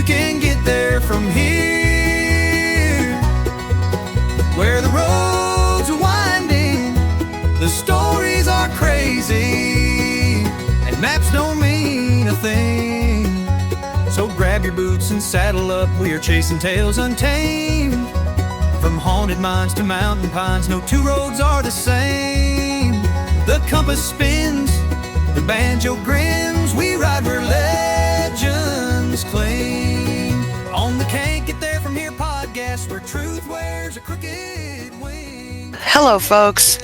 you can get there from here. Where the roads are winding, the stories are crazy, and maps don't mean a thing. So grab your boots and saddle up, we are chasing tales untamed. From haunted mines to mountain pines, no two roads are the same. The compass spins, the banjo grins, we ride where legends claim. On the Can't Get There From Here podcast, where truth wears a crooked wing. Hello, folks.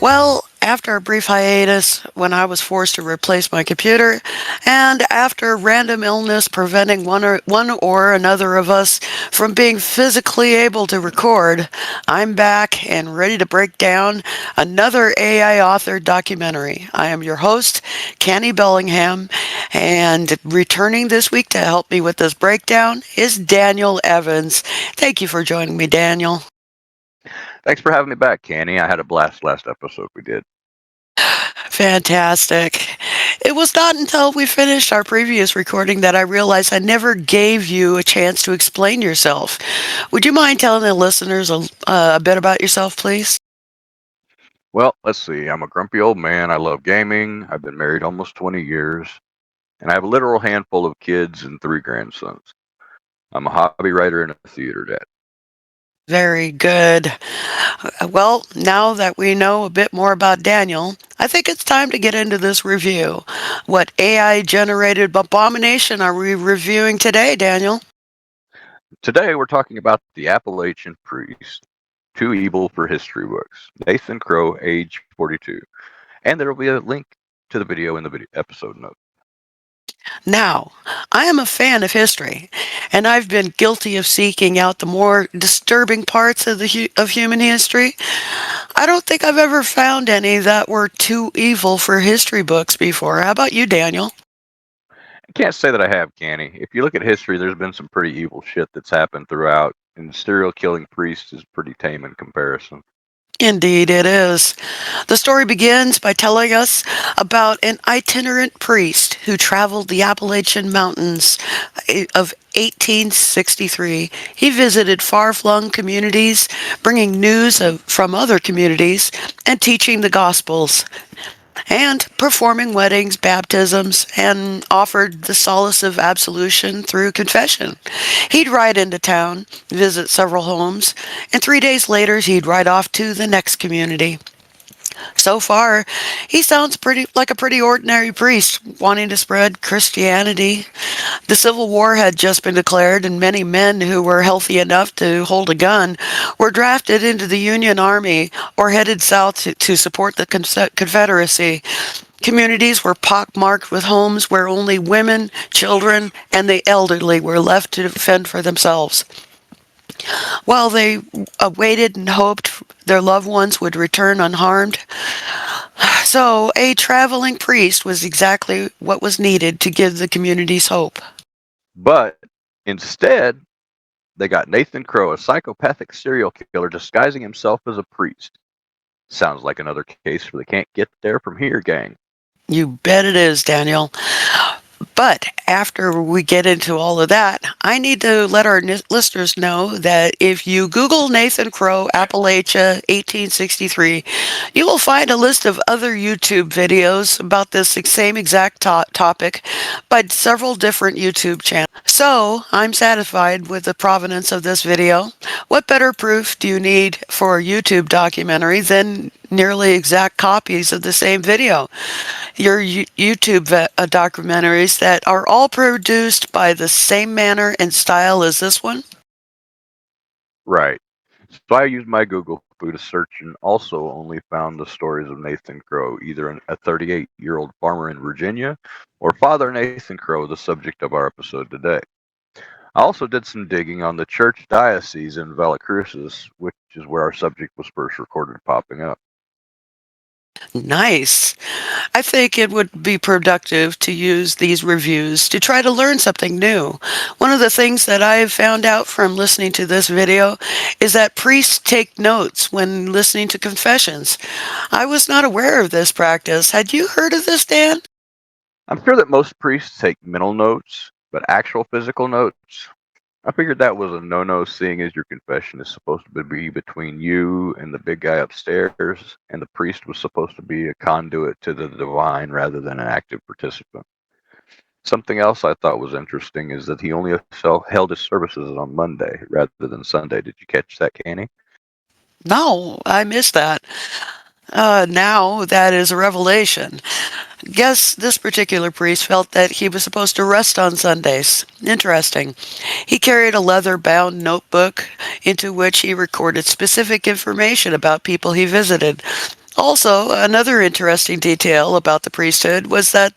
Well, after a brief hiatus when I was forced to replace my computer, and after random illness preventing one or another of us from being physically able to record, I'm back and ready to break down another AI-authored documentary. I am your host, Canny Bellingham, and returning this week to help me with this breakdown is Daniel Evans. Thank you for joining me, Daniel. Thanks for having me back, Canny. I had a blast last episode we did. Fantastic. It was not until we finished our previous recording that I realized I never gave you a chance to explain yourself. Would you mind telling the listeners a bit about yourself, please? Well, let's see. I'm a grumpy old man. I love gaming. I've been married almost 20 years, and I have a literal handful of kids and 3 grandsons. I'm a hobby writer and a theater dad. Very good. Well, now that we know a bit more about Daniel, I think it's time to get into this review. What AI-generated abomination are we reviewing today, Daniel? Today, we're talking about the Appalachian priest, Too Evil for History books, Nathan Crow, age 42. And there will be a link to the video in the episode notes. Now, I am a fan of history, and I've been guilty of seeking out the more disturbing parts of human history. I don't think I've ever found any that were too evil for history books before. How about you, Daniel? I can't say that I have, Canny. If you look at history, there's been some pretty evil shit that's happened throughout, and serial killing priests is pretty tame in comparison. Indeed, it is. The story begins by telling us about an itinerant priest who traveled the Appalachian Mountains of 1863. He visited far-flung communities, bringing news from other communities and teaching the Gospels, and performing weddings, baptisms, and offered the solace of absolution through confession. He'd ride into town, visit several homes, and 3 days later he'd ride off to the next community. So far, he sounds like a pretty ordinary priest wanting to spread Christianity. The Civil War had just been declared, and many men who were healthy enough to hold a gun were drafted into the Union Army or headed south to support the Confederacy. Communities were pockmarked with homes where only women, children, and the elderly were left to fend for themselves. While they waited and hoped their loved ones would return unharmed. So a traveling priest was exactly what was needed to give the communities hope. But instead, they got Nathan Crow, a psychopathic serial killer disguising himself as a priest. Sounds like another case for the Can't Get There From Here gang. You bet it is, Daniel. But after we get into all of that, I need to let our listeners know that if you Google Nathan Crow, Appalachia, 1863, you will find a list of other YouTube videos about this same exact topic by several different YouTube channels. So I'm satisfied with the provenance of this video. What better proof do you need for a YouTube documentary than nearly exact copies of the same video? Your YouTube documentaries that are all produced by the same manner and style as this one? Right. So I used my Google to search and also only found the stories of Nathan Crow, either a 38-year-old farmer in Virginia or Father Nathan Crow, the subject of our episode today. I also did some digging on the church diocese in Veracruz, which is where our subject was first recorded popping up. Nice. I think it would be productive to use these reviews to try to learn something new. One of the things that I've found out from listening to this video is that priests take notes when listening to confessions. I was not aware of this practice. Had you heard of this, Dan? I'm sure that most priests take mental notes, But actual physical notes, I figured that was a no-no, seeing as your confession is supposed to be between you and the big guy upstairs, and the priest was supposed to be a conduit to the divine rather than an active participant. Something else I thought was interesting is that he only held his services on Monday rather than Sunday. Did you catch that, Canny? No, I missed that. Now that is a revelation. Guess this particular priest felt that he was supposed to rest on Sundays. Interesting. He carried a leather bound notebook into which he recorded specific information about people he visited. Also, another interesting detail about the priesthood was that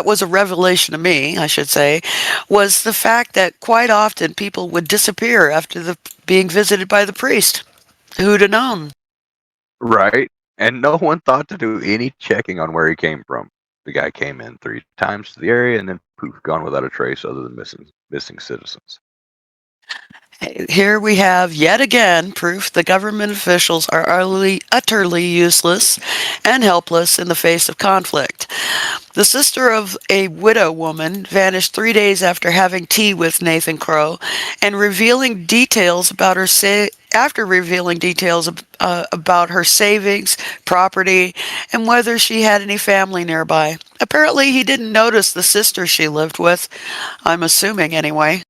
was a revelation to me, I should say, was the fact that quite often people would disappear after being visited by the priest. Who'd have known? Right. And no one thought to do any checking on where he came from. The guy came in 3 times to the area and then poof, gone without a trace other than missing citizens. Here we have yet again proof the government officials are utterly useless and helpless in the face of conflict. The sister of a widow woman vanished 3 days after having tea with Nathan Crow and revealing details about after revealing details about her savings, property, and whether she had any family nearby. Apparently, he didn't notice the sister she lived with. I'm assuming, anyway.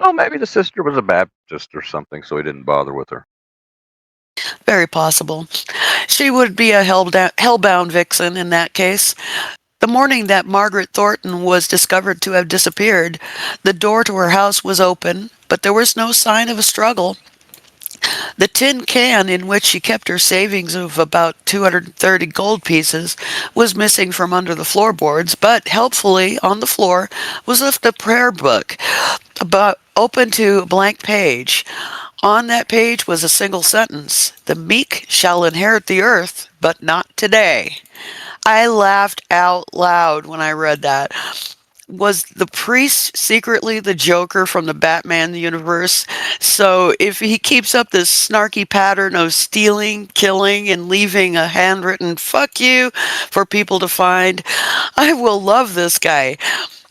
Well, maybe the sister was a Baptist or something, so he didn't bother with her. Very possible. She would be a hellbound vixen in that case. The morning that Margaret Thornton was discovered to have disappeared, the door to her house was open, but there was no sign of a struggle. The tin can in which she kept her savings of about 230 gold pieces was missing from under the floorboards, but helpfully on the floor was left a prayer book about open to a blank page. On that page was a single sentence: "The meek shall inherit the earth, but not today." I laughed out loud when I read that. Was the priest secretly the Joker from the Batman universe? So if he keeps up this snarky pattern of stealing, killing, and leaving a handwritten "fuck you" for people to find, I will love this guy.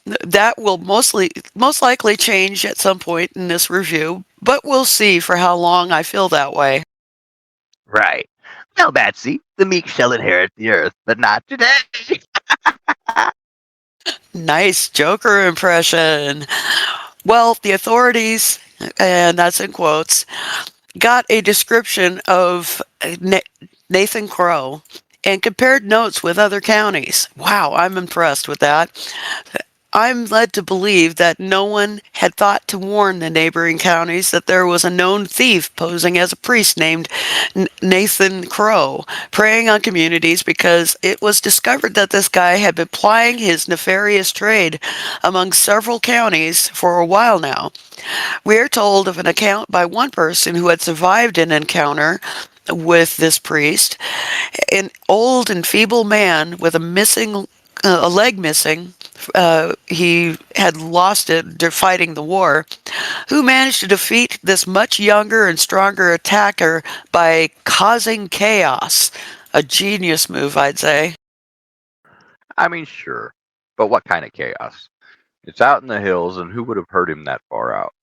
That will most likely change at some point in this review, but we'll see for how long I feel that way. Right. Well, Batsy, the meek shall inherit the earth, but not today. Nice Joker impression. Well, the authorities, and that's in quotes, got a description of Nathan Crow and compared notes with other counties. Wow, I'm impressed with that. I'm led to believe that no one had thought to warn the neighboring counties that there was a known thief posing as a priest named Nathan Crow, preying on communities because it was discovered that this guy had been plying his nefarious trade among several counties for a while now. We are told of an account by one person who had survived an encounter with this priest, an old and feeble man with a leg missing. He had lost it fighting the war, who managed to defeat this much younger and stronger attacker by causing chaos. A genius move, I'd say. I mean, sure. But what kind of chaos? It's out in the hills, and who would have heard him that far out?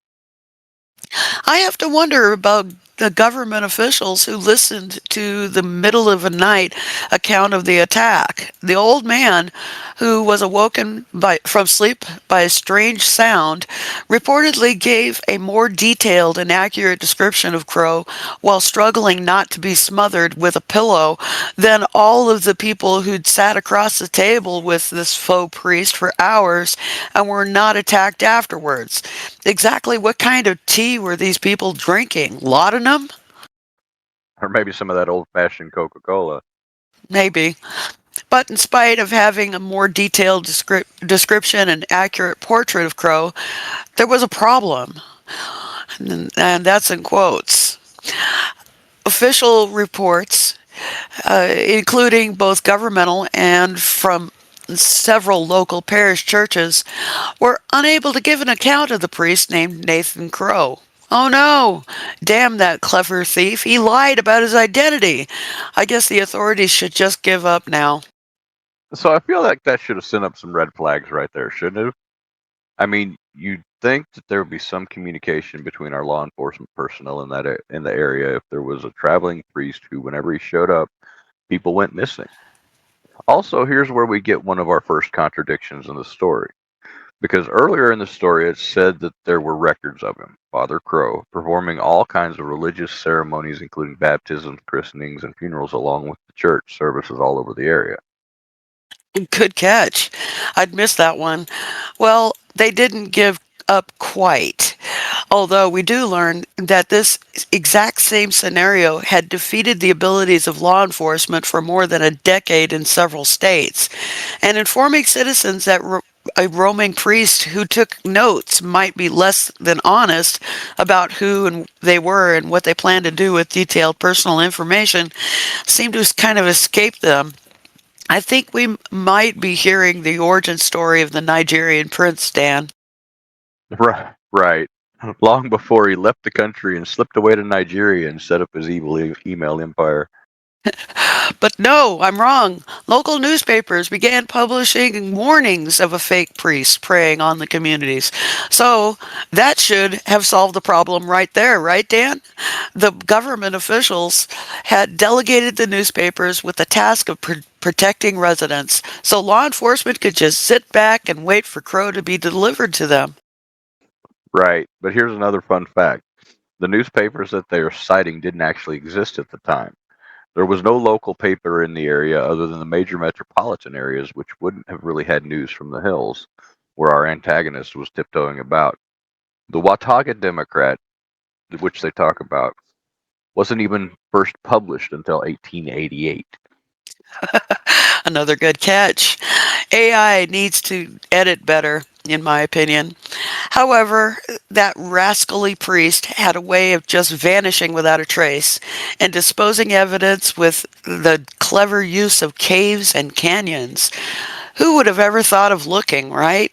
I have to wonder about the government officials who listened to the middle of the night account of the attack. The old man, who was awoken from sleep by a strange sound, reportedly gave a more detailed and accurate description of Crow while struggling not to be smothered with a pillow than all of the people who'd sat across the table with this faux priest for hours and were not attacked afterwards. Exactly what kind of tea were these people drinking? Laudanum? Or maybe some of that old fashioned Coca Cola. Maybe. But in spite of having a more detailed description and accurate portrait of Crow, there was a problem. And that's in quotes. Official reports, including both governmental and from several local parish churches, were unable to give an account of the priest named Nathan Crow. Oh no! Damn that clever thief. He lied about his identity. I guess the authorities should just give up now. So I feel like that should have sent up some red flags right there, shouldn't it? I mean, you'd think that there would be some communication between our law enforcement personnel in in the area if there was a traveling priest who, whenever he showed up, people went missing. Also, here's where we get one of our first contradictions in the story. Because earlier in the story, it said that there were records of him, Father Crow, performing all kinds of religious ceremonies, including baptisms, christenings, and funerals, along with the church services all over the area. Good catch. I'd missed that one. Well, they didn't give up quite. Although we do learn that this exact same scenario had defeated the abilities of law enforcement for more than a decade in several states. And informing citizens that a roaming priest who took notes might be less than honest about who and they were and what they planned to do with detailed personal information seemed to kind of escape them. I think we might be hearing the origin story of the Nigerian prince, Dan. Right, right. Long before he left the country and slipped away to Nigeria and set up his evil email empire. But no, I'm wrong. Local newspapers began publishing warnings of a fake priest preying on the communities. So that should have solved the problem right there, right, Dan? The government officials had delegated the newspapers with the task of protecting residents, so law enforcement could just sit back and wait for Crow to be delivered to them. Right, but here's another fun fact. The newspapers that they are citing didn't actually exist at the time. There was no local paper in the area other than the major metropolitan areas, which wouldn't have really had news from the hills, where our antagonist was tiptoeing about. The Watauga Democrat, which they talk about, wasn't even first published until 1888. Another good catch. AI needs to edit better, in my opinion. However, that rascally priest had a way of just vanishing without a trace and disposing evidence with the clever use of caves and canyons. Who would have ever thought of looking, right?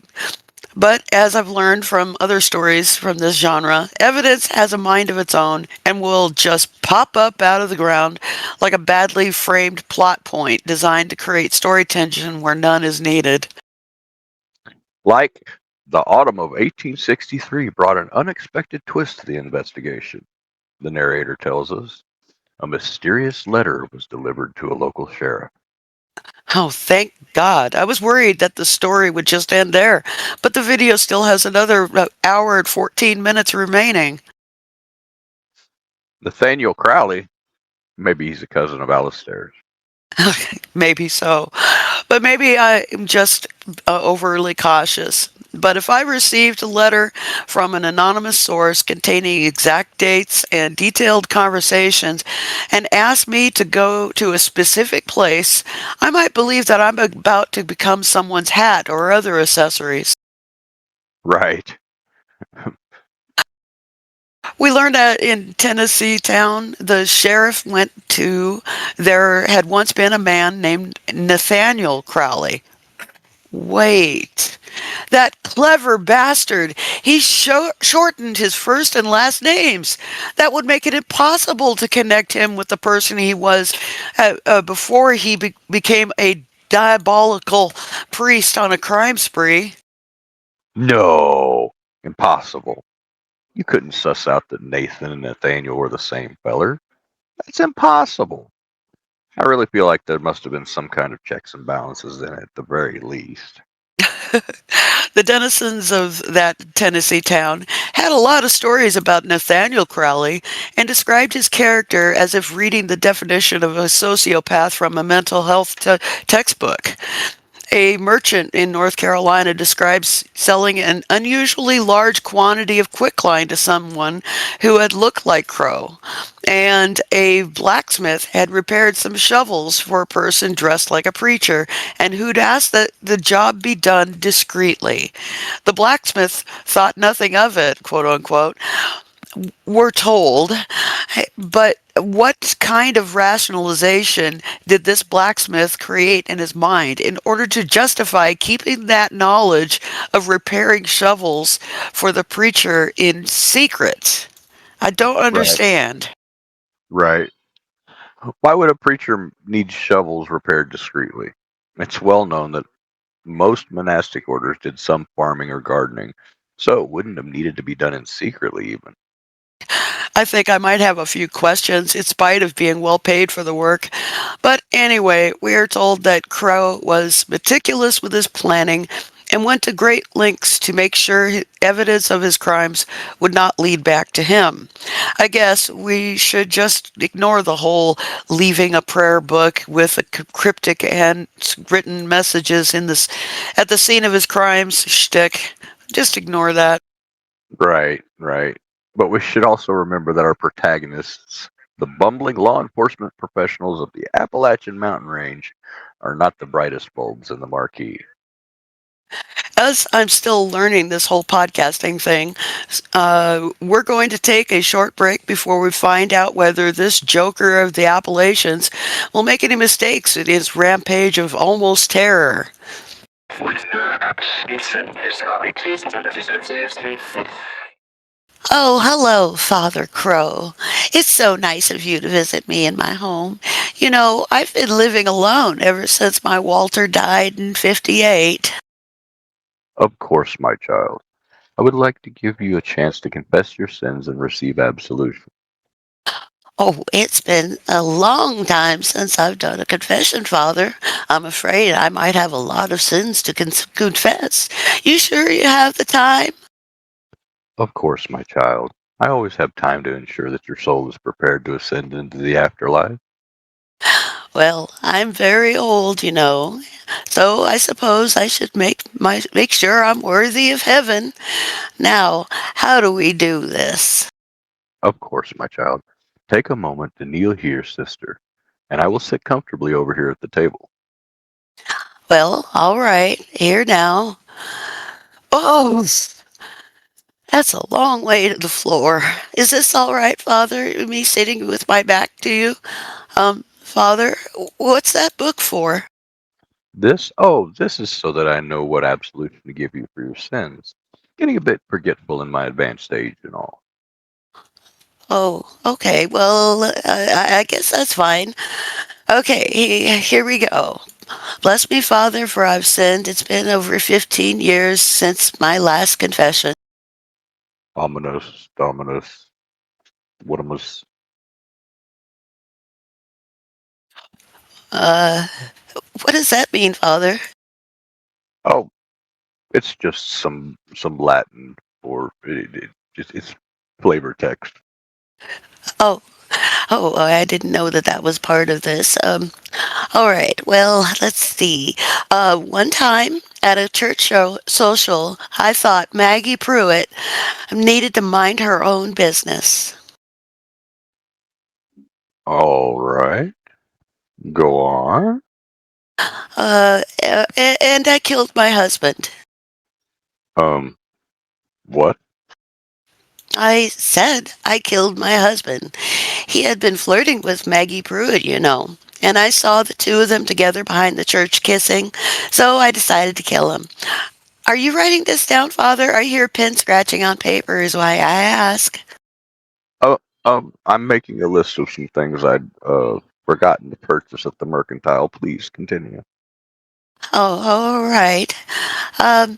But as I've learned from other stories from this genre, evidence has a mind of its own and will just pop up out of the ground like a badly framed plot point designed to create story tension where none is needed. Like the autumn of 1863 brought an unexpected twist to the investigation, the narrator tells us. A mysterious letter was delivered to a local sheriff. Oh, thank God. I was worried that the story would just end there, but the video still has another hour and 14 minutes remaining. Nathaniel Crowley, maybe he's a cousin of Alistair's. Maybe so. But maybe I'm just overly cautious. But if I received a letter from an anonymous source containing exact dates and detailed conversations and asked me to go to a specific place, I might believe that I'm about to become someone's hat or other accessories. Right. We learned that in Tennessee town, the sheriff went to, there had once been a man named Nathaniel Crowley. Wait, that clever bastard. He shortened his first and last names. That would make it impossible to connect him with the person he was before he became a diabolical priest on a crime spree. No, impossible. You couldn't suss out that Nathan and Nathaniel were the same feller. That's impossible. I really feel like there must have been some kind of checks and balances in it at the very least. The denizens of that Tennessee town had a lot of stories about Nathaniel Crowley and described his character as if reading the definition of a sociopath from a mental health textbook. A merchant in North Carolina describes selling an unusually large quantity of quicklime to someone who had looked like Crow. And a blacksmith had repaired some shovels for a person dressed like a preacher and who'd asked that the job be done discreetly. The blacksmith thought nothing of it, quote unquote, we're told. But what kind of rationalization did this blacksmith create in his mind in order to justify keeping that knowledge of repairing shovels for the preacher in secret? I don't Right. understand. Right. Why would a preacher need shovels repaired discreetly? It's well known that most monastic orders did some farming or gardening, so it wouldn't have needed to be done in secretly even. I think I might have a few questions in spite of being well paid for the work. But anyway, we are told that Crow was meticulous with his planning and went to great lengths to make sure evidence of his crimes would not lead back to him. I guess we should just ignore the whole leaving a prayer book with a cryptic handwritten messages in this at the scene of his crimes shtick. Just ignore that. Right, right. But we should also remember that our protagonists, the bumbling law enforcement professionals of the Appalachian mountain range, are not the brightest bulbs in the marquee. As I'm still learning this whole podcasting thing, we're going to take a short break before we find out whether this Joker of the Appalachians will make any mistakes in his rampage of almost terror. Oh, hello, Father Crow. It's so nice of you to visit me in my home. You know, I've been living alone ever since my Walter died in '58. Of course, my child. I would like to give you a chance to confess your sins and receive absolution. Oh, it's been a long time since I've done a confession, Father. I'm afraid I might have a lot of sins to confess. You sure you have the time? Of course, my child. I always have time to ensure that your soul is prepared to ascend into the afterlife. Well, I'm very old, you know, so I suppose I should make sure I'm worthy of heaven. Now, how do we do this? Of course, my child. Take a moment to kneel here, sister, and I will sit comfortably over here at the table. Well, all right, here now. Oh, that's a long way to the floor. Is this all right, Father? Me sitting with my back to you? Father, what's that book for? This is so that I know what absolution to give you for your sins. Getting a bit forgetful in my advanced age and all. Oh, okay. Well, I guess that's fine. Okay, here we go. Bless me, Father, for I've sinned. It's been over 15 years since my last confession. Ominous, dominus, whatemus. Uh, what does that mean, Father? Oh, it's just some Latin or it's flavor text. Oh, oh, I didn't know that that was part of this. All right. Well, let's see. One time at a church social, I thought Maggie Pruitt needed to mind her own business. All right, go on. And I killed my husband. Um, what? I said I killed my husband. He had been flirting with Maggie Pruitt, you know. And I saw the two of them together behind the church kissing, so I decided to kill him. Are you writing this down, Father? I hear pen scratching on paper is why I ask. Uh, I'm making a list of some things I'd forgotten to purchase at the mercantile. Please continue. Oh, all right. Um,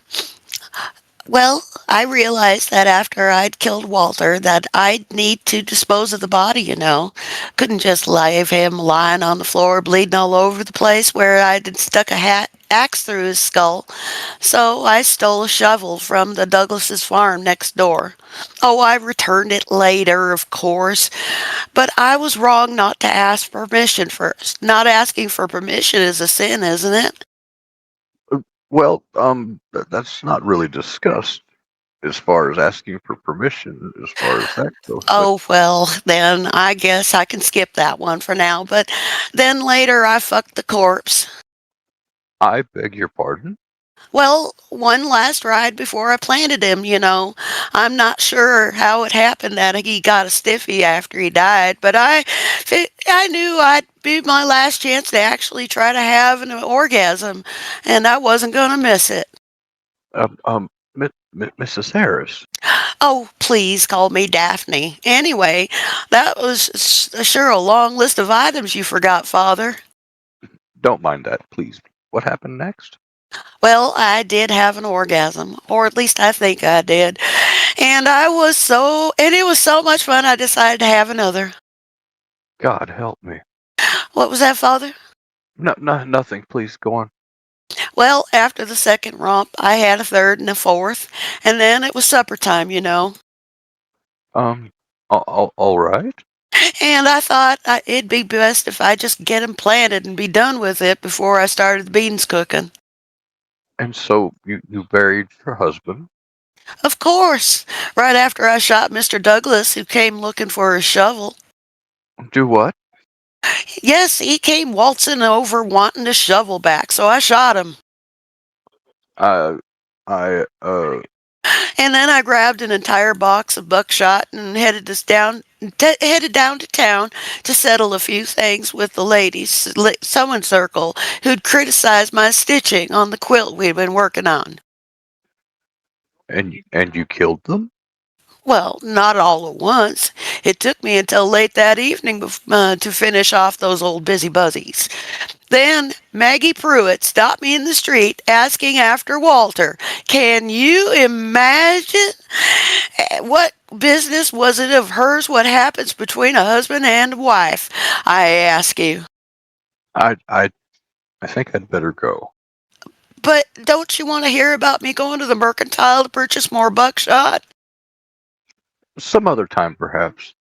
Well, I realized that after I'd killed Walter that I'd need to dispose of the body, you know. Couldn't just leave him lying on the floor bleeding all over the place where I'd stuck a axe through his skull. So I stole a shovel from the Douglas's farm next door. Oh, I returned it later, of course, but I was wrong not to ask permission first. Not asking for permission is a sin, isn't it? Well, that's not really discussed as far as asking for permission, as far as that goes. But Oh, well, then I guess I can skip that one for now. But then later I fucked the corpse. I beg your pardon. Well, one last ride before I planted him, you know. I'm not sure how it happened that he got a stiffy after he died, but I knew I'd be my last chance to actually try to have an orgasm, and I wasn't going to miss it. Um, um, Mrs. Harris, Oh, please call me Daphne. Anyway, that was sure a long list of items you forgot, Father. don't mind that, please. What happened next? Well, I did have an orgasm, or at least I think I did. And it was so much fun, I decided to have another. God help me. What was that, Father? No, no, nothing. Please go on. Well, after the second romp, I had a third and a fourth, and then it was supper time, you know. Um, all right. And I thought it'd be best if I just get 'em planted and be done with it before I started the beans cooking. And so you buried your husband. Of course, right after I shot Mr. Douglas, who came looking for his shovel. Do what? Yes, he came waltzing over wanting his shovel back, so I shot him. Uh, I And then I grabbed an entire box of buckshot and headed down to town to settle a few things with the ladies' sewing circle who'd criticized my stitching on the quilt we'd been working on. and you killed them? Well, not all at once. It took me until late that evening to finish off those old busybodies. Then Maggie Pruitt stopped me in the street asking after Walter. Can you imagine? What business was it of hers what happens between a husband and a wife? I ask you. I I think I'd better go. But don't you want to hear about me going to the mercantile to purchase more buckshot? Some other time, perhaps.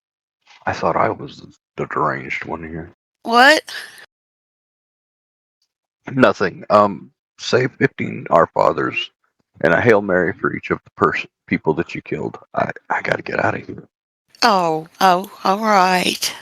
I thought I was the deranged one here. What? Nothing. Say 15 Our Fathers and a Hail Mary for each of the people that you killed. I gotta get out of here. Oh, all right.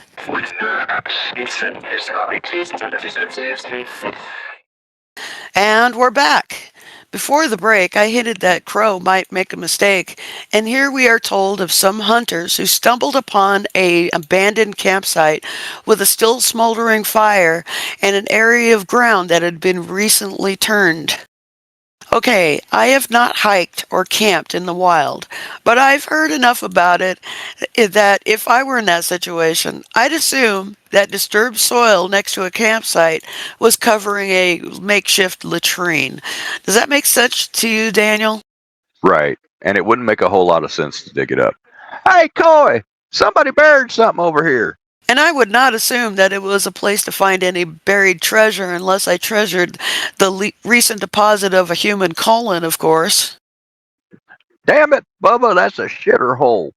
And we're back. Before the break, I hinted that Crow might make a mistake, and here we are told of some hunters who stumbled upon a abandoned campsite with a still smoldering fire and an area of ground that had been recently turned. Okay, I have not hiked or camped in the wild, but I've heard enough about it that if I were in that situation, I'd assume that disturbed soil next to a campsite was covering a makeshift latrine. Does that make sense to you, Daniel? Right. And it wouldn't make a whole lot of sense to dig it up. Hey, Coy! Somebody buried something over here. And I would not assume that it was a place to find any buried treasure unless I treasured the recent deposit of a human colon, of course. Damn it, Bubba, that's a shitter hole.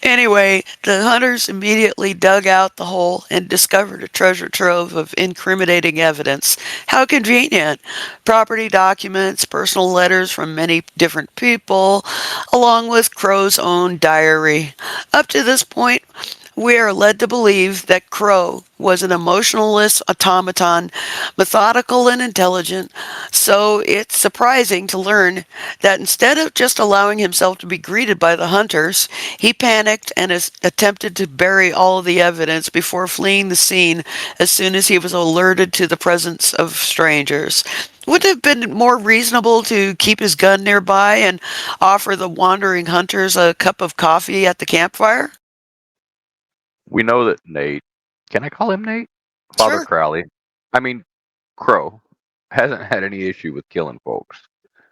Anyway, the hunters immediately dug out the hole and discovered a treasure trove of incriminating evidence. How convenient! Property documents, personal letters from many different people, along with Crow's own diary. Up to this point, we are led to believe that Crow was an emotionless automaton, methodical and intelligent, so it's surprising to learn that instead of just allowing himself to be greeted by the hunters, he panicked and attempted to bury all of the evidence before fleeing the scene as soon as he was alerted to the presence of strangers. Would it have been more reasonable to keep his gun nearby and offer the wandering hunters a cup of coffee at the campfire? We know that Nate, can I call him Nate? Father Sure. Crowley, I mean, Crow, hasn't had any issue with killing folks.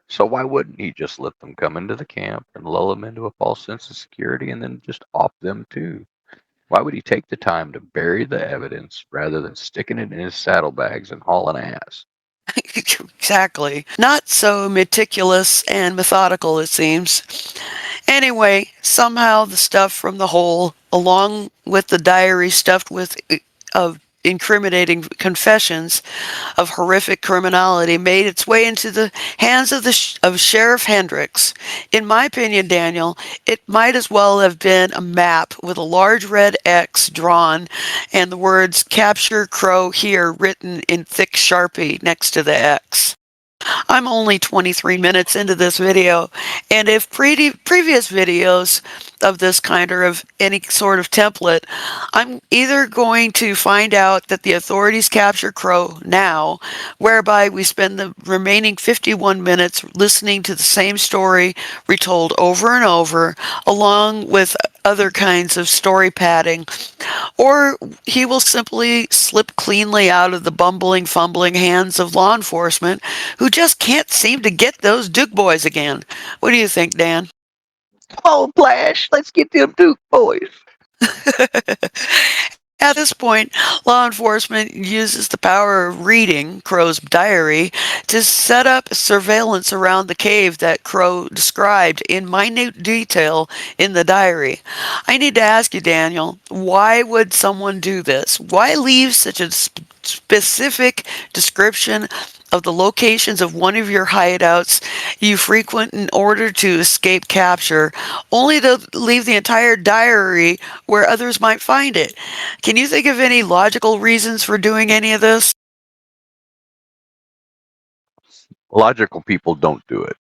So why wouldn't he just let them come into the camp and lull them into a false sense of security and then just off them too? Why would he take the time to bury the evidence rather than sticking it in his saddlebags and hauling ass? Exactly. Not so meticulous and methodical, it seems. Anyway, somehow the stuff from the hole, along with the diary stuffed with of incriminating confessions of horrific criminality, made its way into the hands of of Sheriff Hendricks. In my opinion, Daniel, it might as well have been a map with a large red X drawn and the words "Capture Crow Here" written in thick Sharpie next to the X. I'm only 23 minutes into this video, and if previous videos of this kind or of any sort of template, I'm either going to find out that the authorities capture Crow now, whereby we spend the remaining 51 minutes listening to the same story retold over and over, along with other kinds of story padding, or he will simply slip cleanly out of the bumbling, fumbling hands of law enforcement who just can't seem to get those Duke boys again. What do you think, Dan? Come on, Flash, let's get them Duke boys. At this point, law enforcement uses the power of reading Crow's diary to set up surveillance around the cave that Crow described in minute detail in the diary. I need to ask you, Daniel, why would someone do this? Why leave such a specific description of the locations of one of your hideouts you frequent in order to escape capture, only to leave the entire diary where others might find it? Can you think of any logical reasons for doing any of this? Logical people don't do it.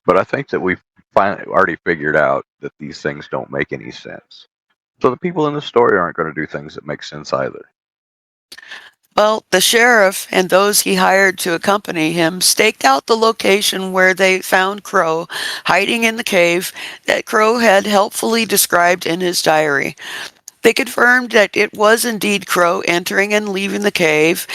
But I think that we've finally already figured out that these things don't make any sense. So the people in the story aren't going to do things that make sense either. Well, the sheriff and those he hired to accompany him staked out the location where they found Crow hiding in the cave that Crow had helpfully described in his diary. They confirmed that it was indeed Crow entering and leaving the cave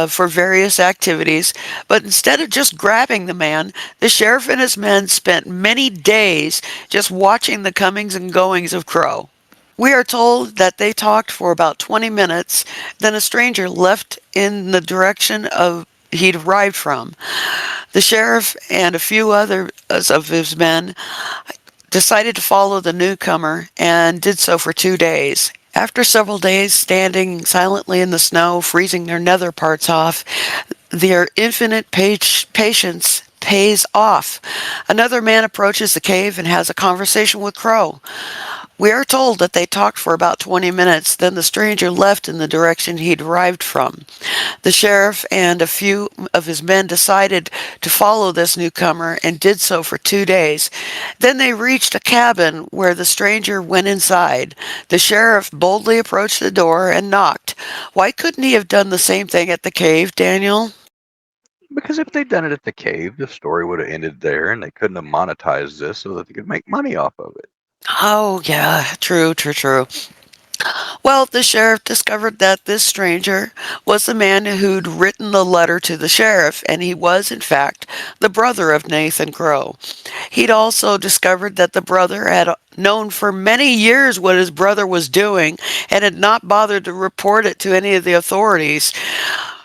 for various activities, but instead of just grabbing the man, the sheriff and his men spent many days just watching the comings and goings of Crow. We are told that they talked for about 20 minutes, then a stranger left in the direction he'd arrived from. The sheriff and a few others of his men decided to follow the newcomer and did so for 2 days. After several days standing silently in the snow, freezing their nether parts off, their infinite patience pays off. Another man approaches the cave and has a conversation with Crow. We are told that they talked for about 20 minutes, then the stranger left in the direction he'd arrived from. The sheriff and a few of his men decided to follow this newcomer and did so for 2 days. Then they reached a cabin where the stranger went inside. The sheriff boldly approached the door and knocked. Why couldn't he have done the same thing at the cave, Daniel? Because if they'd done it at the cave, the story would have ended there and they couldn't have monetized this so that they could make money off of it. Oh, yeah, true, true, true. Well, the sheriff discovered that this stranger was the man who'd written the letter to the sheriff, and he was, in fact, the brother of Nathan Crow. He'd also discovered that the brother had known for many years what his brother was doing and had not bothered to report it to any of the authorities.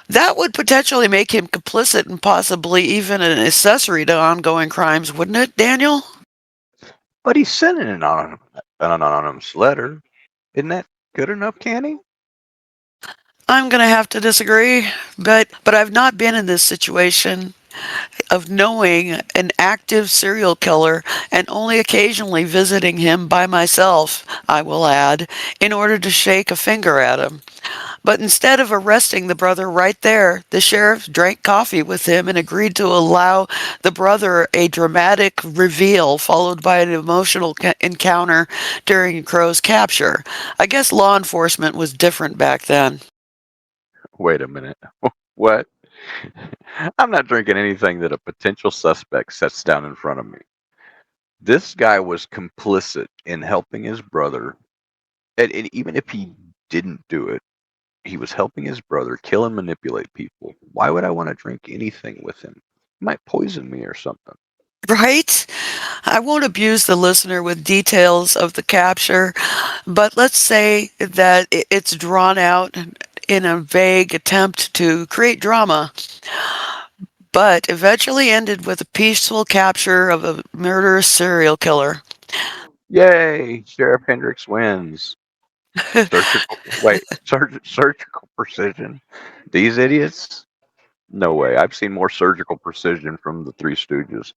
That would potentially make him complicit and possibly even an accessory to ongoing crimes, wouldn't it, Daniel? But he sent an anonymous letter. Isn't that good enough, Canny? I'm going to have to disagree, but I've not been in this situation of knowing an active serial killer and only occasionally visiting him by myself, I will add, in order to shake a finger at him. But instead of arresting the brother right there, the sheriff drank coffee with him and agreed to allow the brother a dramatic reveal followed by an emotional encounter during Crow's capture. I guess law enforcement was different back then. Wait a minute. What? I'm not drinking anything that a potential suspect sets down in front of me. This guy was complicit in helping his brother, and even if he didn't do it, he was helping his brother kill and manipulate people. Why would I want to drink anything with him? He might poison me or something. Right? I won't abuse the listener with details of the capture, but let's say that it's drawn out in a vague attempt to create drama, but eventually ended with a peaceful capture of a murderous serial killer. Yay! Sheriff Hendricks wins. Surgical precision. These idiots? No way. I've seen more surgical precision from the Three Stooges.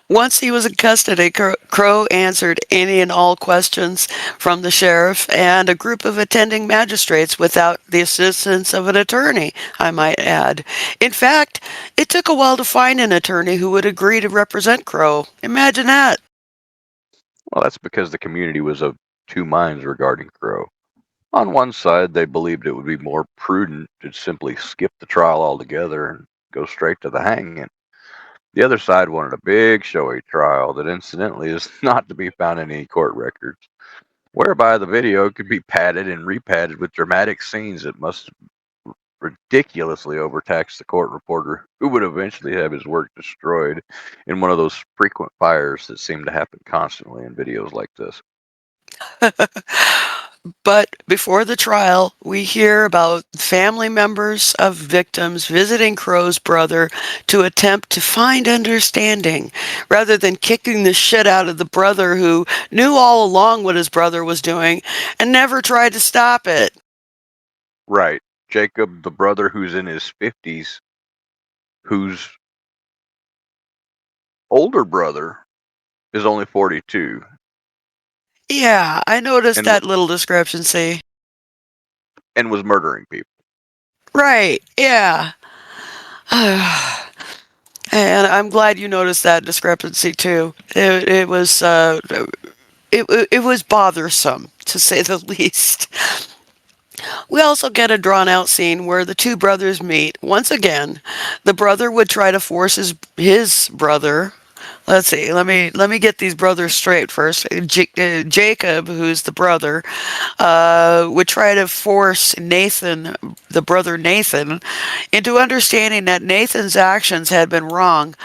Once he was in custody, Crow answered any and all questions from the sheriff and a group of attending magistrates without the assistance of an attorney, I might add. In fact, it took a while to find an attorney who would agree to represent Crow. Imagine that. Well, that's because the community was of two minds regarding Crow. On one side, they believed it would be more prudent to simply skip the trial altogether and go straight to the hanging. The other side wanted a big, showy trial that incidentally is not to be found in any court records, whereby the video could be padded and repadded with dramatic scenes that must ridiculously overtax the court reporter, who would eventually have his work destroyed in one of those frequent fires that seem to happen constantly in videos like this. But before the trial, we hear about family members of victims visiting Crow's brother to attempt to find understanding, rather than kicking the shit out of the brother who knew all along what his brother was doing and never tried to stop it. Right. Jacob, the brother who's in his 50s, whose older brother is only 42 Yeah, I noticed and that little discrepancy. and was murdering people. Right, yeah. And I'm glad you noticed that discrepancy too. It was bothersome, to say the least. We also get a drawn out scene where the two brothers meet. Once again, the brother would try to force his brother. Let's see. Let me get these brothers straight first. Jacob, who's the brother, would try to force Nathan, the brother Nathan, into understanding that Nathan's actions had been wrong.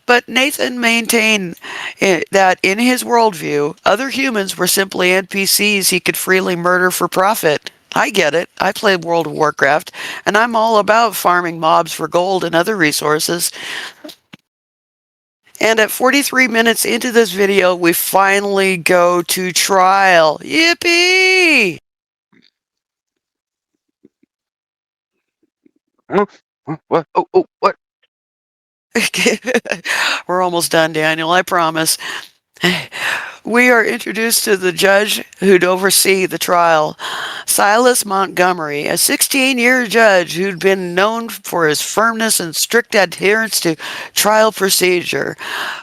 But Nathan maintained that in his worldview, other humans were simply NPCs he could freely murder for profit. I get it. I played World of Warcraft, and I'm all about farming mobs for gold and other resources. And at 43 minutes into this video, we finally go to trial. Yippee! What? Oh, what? We're almost done, Daniel, I promise. We are introduced to the judge who'd oversee the trial, Silas Montgomery, a 16-year judge who'd been known for his firmness and strict adherence to trial procedure.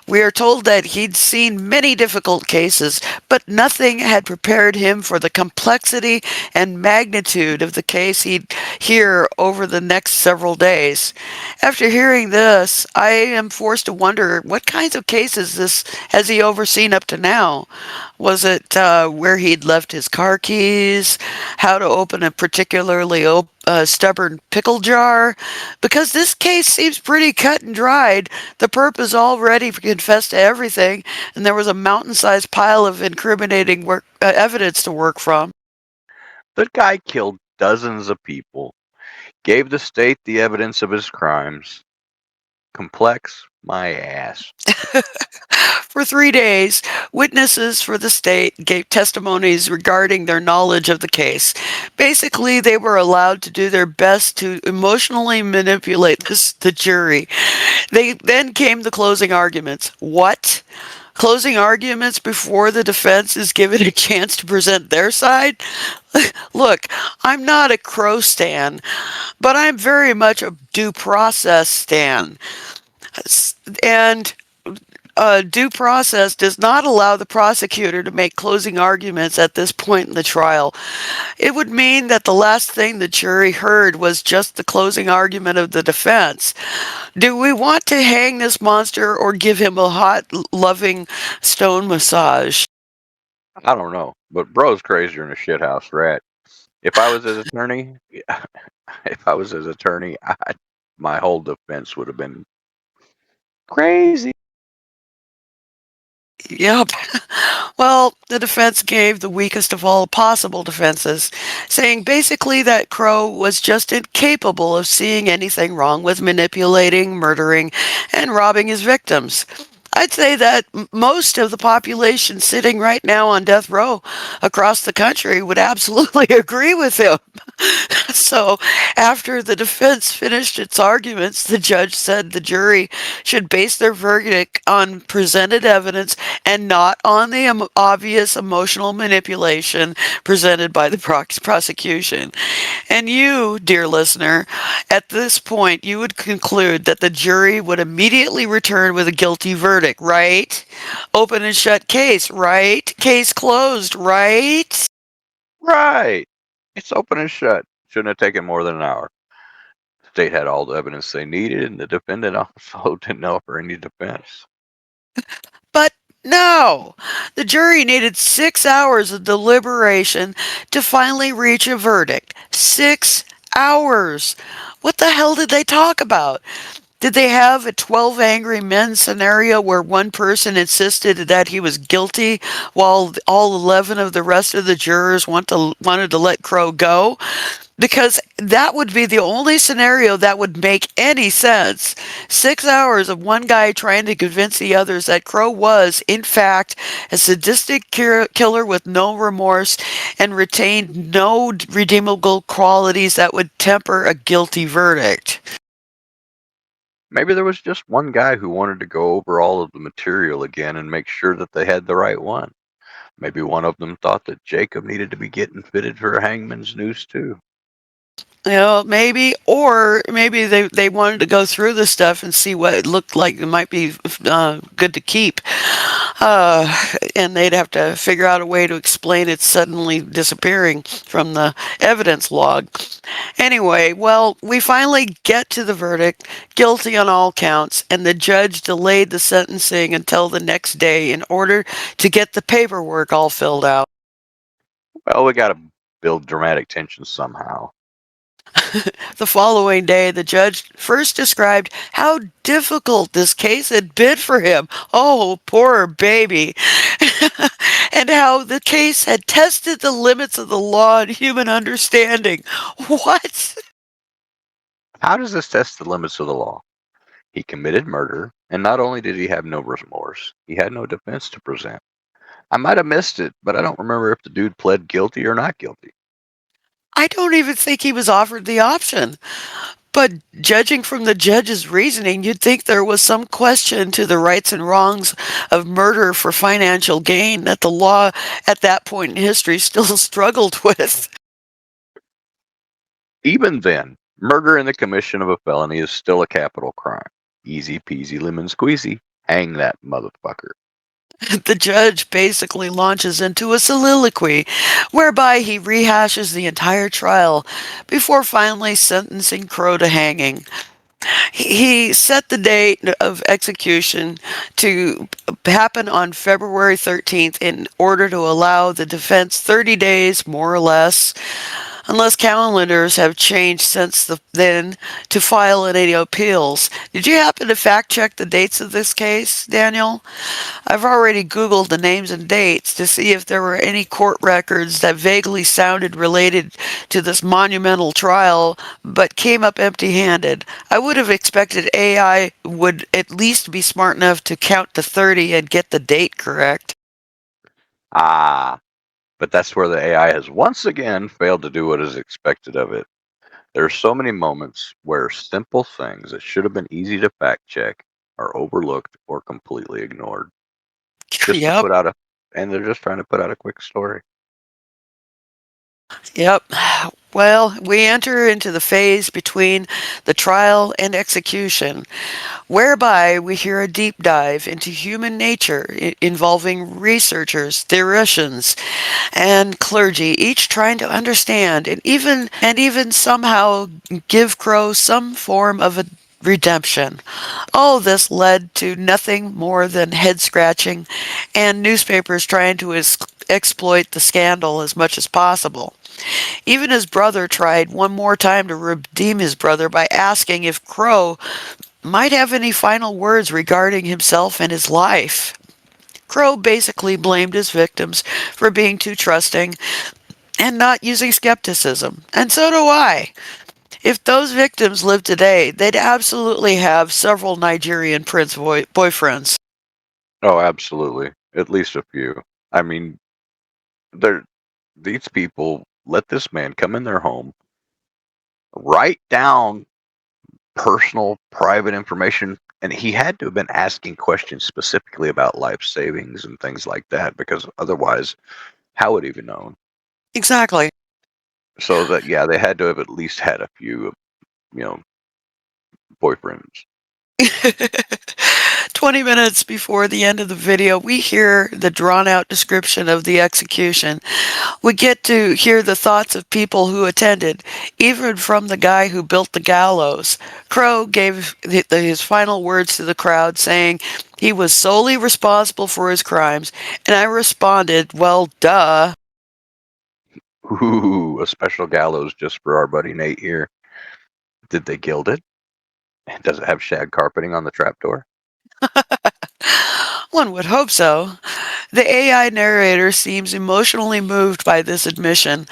We are told that he'd seen many difficult cases, but nothing had prepared him for the complexity and magnitude of the case he'd hear over the next several days. After hearing this, I am forced to wonder what kinds of cases this has he overseen up to now. Was it where he'd left his car keys? How to open a particularly stubborn pickle jar? Because this case seems pretty cut and dried. The perp is already confessed to everything, and there was a mountain-sized pile of incriminating evidence to work from. The guy killed dozens of people, gave the state the evidence of his crimes. Complex my ass. For 3 days, witnesses for the state gave testimonies regarding their knowledge of the case. Basically, they were allowed to do their best to emotionally manipulate the jury. Then came the closing arguments. What? Closing arguments before the defense is given a chance to present their side? Look, I'm not a Crow stan, but I'm very much a due process stan. And due process does not allow the prosecutor to make closing arguments at this point in the trial. It would mean that the last thing the jury heard was just the closing argument of the defense. Do we want to hang this monster or give him a hot, loving stone massage? I don't know, but bro's crazier than a shithouse rat. If I was his attorney, my whole defense would have been crazy. Yep. Well, the defense gave the weakest of all possible defenses, saying basically that Crow was just incapable of seeing anything wrong with manipulating, murdering, and robbing his victims. I'd say that most of the population sitting right now on death row across the country would absolutely agree with him. So, after the defense finished its arguments, the judge said the jury should base their verdict on presented evidence and not on the obvious emotional manipulation presented by the prosecution. And you, dear listener, at this point, you would conclude that the jury would immediately return with a guilty verdict, right? Open and shut case, right? Case closed, right? Right. It's open and shut. Shouldn't have taken more than an hour. State had all the evidence they needed, and the defendant also didn't offer any defense. But no, the jury needed 6 hours of deliberation to finally reach a verdict. 6 hours. What the hell did they talk about? Did they have a 12 angry men scenario where one person insisted that he was guilty while all 11 of the rest of the jurors wanted to let Crow go? Because that would be the only scenario that would make any sense. 6 hours of one guy trying to convince the others that Crow was, in fact, a sadistic killer with no remorse and retained no redeemable qualities that would temper a guilty verdict. Maybe there was just one guy who wanted to go over all of the material again and make sure that they had the right one. Maybe one of them thought that Jacob needed to be getting fitted for a hangman's noose too. Maybe, or maybe they wanted to go through the stuff and see what it looked like it might be good to keep. Uh, and they'd have to figure out a way to explain it suddenly disappearing from the evidence log. Anyway, well, we finally get to the verdict, guilty on all counts, and the judge delayed the sentencing until the next day in order to get the paperwork all filled out. Well, we got to build dramatic tension somehow. The following day, the judge first described how difficult this case had been for him. Oh, poor baby. And how the case had tested the limits of the law and human understanding. What? How does this test the limits of the law? He committed murder, and not only did he have no remorse, he had no defense to present. I might have missed it, but I don't remember if the dude pled guilty or not guilty. I don't even think he was offered the option. But judging from the judge's reasoning, you'd think there was some question to the rights and wrongs of murder for financial gain that the law at that point in history still struggled with. Even then, murder in the commission of a felony is still a capital crime. Easy peasy lemon squeezy. Hang that motherfucker. The judge basically launches into a soliloquy whereby he rehashes the entire trial before finally sentencing Crow to hanging. He set the date of execution to happen on February 13th in order to allow the defense 30 days, more or less, unless calendars have changed since then, to file any appeals. Did you happen to fact check the dates of this case, Daniel? I've already Googled the names and dates to see if there were any court records that vaguely sounded related to this monumental trial, but came up empty-handed. I would have expected AI would at least be smart enough to count to 30 and get the date correct. Ah, but that's where the AI has once again failed to do what is expected of it. There are so many moments where simple things that should have been easy to fact check are overlooked or completely ignored. Just to Yep. put out a, and they're just trying to put out a quick story. Yep. Well, we enter into the phase between the trial and execution, whereby we hear a deep dive into human nature involving researchers, theologians, and clergy, each trying to understand and even somehow give Crow some form of a redemption. All this led to nothing more than head scratching and newspapers trying to exploit the scandal as much as possible. Even his brother tried one more time to redeem his brother by asking if Crow might have any final words regarding himself and his life. Crow basically blamed his victims for being too trusting and not using skepticism. And so do I. If those victims lived today, they'd absolutely have several Nigerian prince boyfriends. Oh, absolutely. At least a few. I mean, they're, these people let this man come in their home, write down personal, private information, and he had to have been asking questions specifically about life savings and things like that, because otherwise, how would he have known? Exactly. So that yeah, they had to have at least had a few, you know, boyfriends. 20 minutes before the end of the video, we hear the drawn out description of the execution. We get to hear the thoughts of people who attended, even from the guy who built the gallows. Crow gave his final words to the crowd, saying he was solely responsible for his crimes, and I responded, well, duh. Ooh, a special gallows just for our buddy Nate here. Did they gild it? And does it have shag carpeting on the trapdoor? One would hope so. The AI narrator seems emotionally moved by this admission.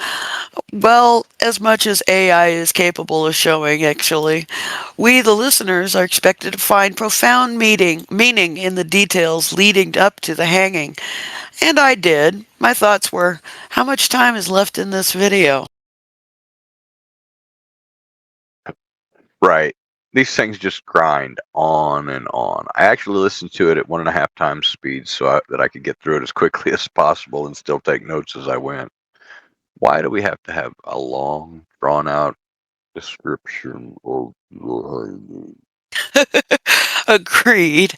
Well, as much as AI is capable of showing, actually. We, the listeners, are expected to find profound meaning in the details leading up to the hanging. And I did. My thoughts were, how much time is left in this video? Right. These things just grind on and on. I actually listened to it at 1.5 times speed that I could get through it as quickly as possible and still take notes as I went. Why do we have to have a long, drawn out description of the hanging? Agreed.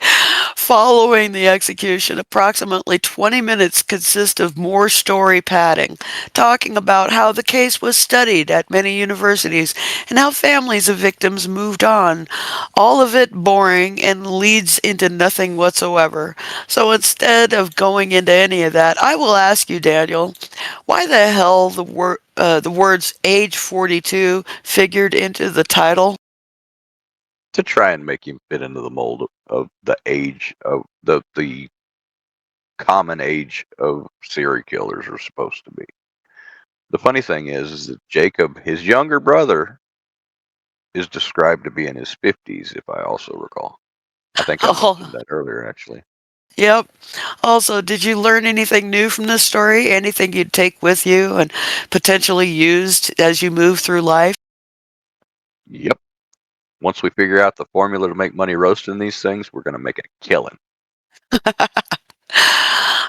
Following the execution, approximately 20 minutes consist of more story padding, talking about how the case was studied at many universities and how families of victims moved on. All of it boring and leads into nothing whatsoever. So instead of going into any of that, I will ask you, Daniel, why the hell the words age 42 figured into the title? To try and make him fit into the mold of the age of the common age of serial killers are supposed to be. The funny thing is that Jacob, his younger brother, is described to be in his 50s, if I also recall. I think I mentioned Oh, that earlier, actually. yep. Also, did you learn anything new from this story? Anything you'd take with you and potentially used as you move through life? Yep. Once we figure out the formula to make money roasting these things, we're going to make a killing.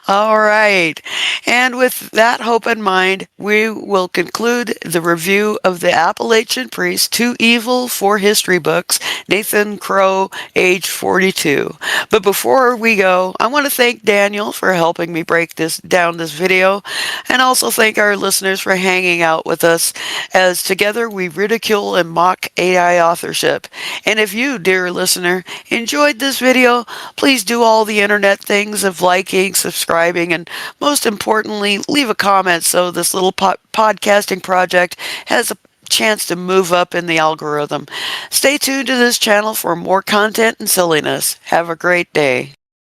All right. And with that hope in mind, we will conclude the review of the Appalachian Priest, Too Evil for History Books, Nathan Crow, age 42. But before we go, I want to thank Daniel for helping me break this video, and also thank our listeners for hanging out with us as together we ridicule and mock AI authorship. And if you, dear listener, enjoyed this video, please do all the internet things of liking, subscribing, and most importantly, leave a comment so this little podcasting project has a chance to move up in the algorithm. Stay tuned to this channel for more content and silliness. Have a great day.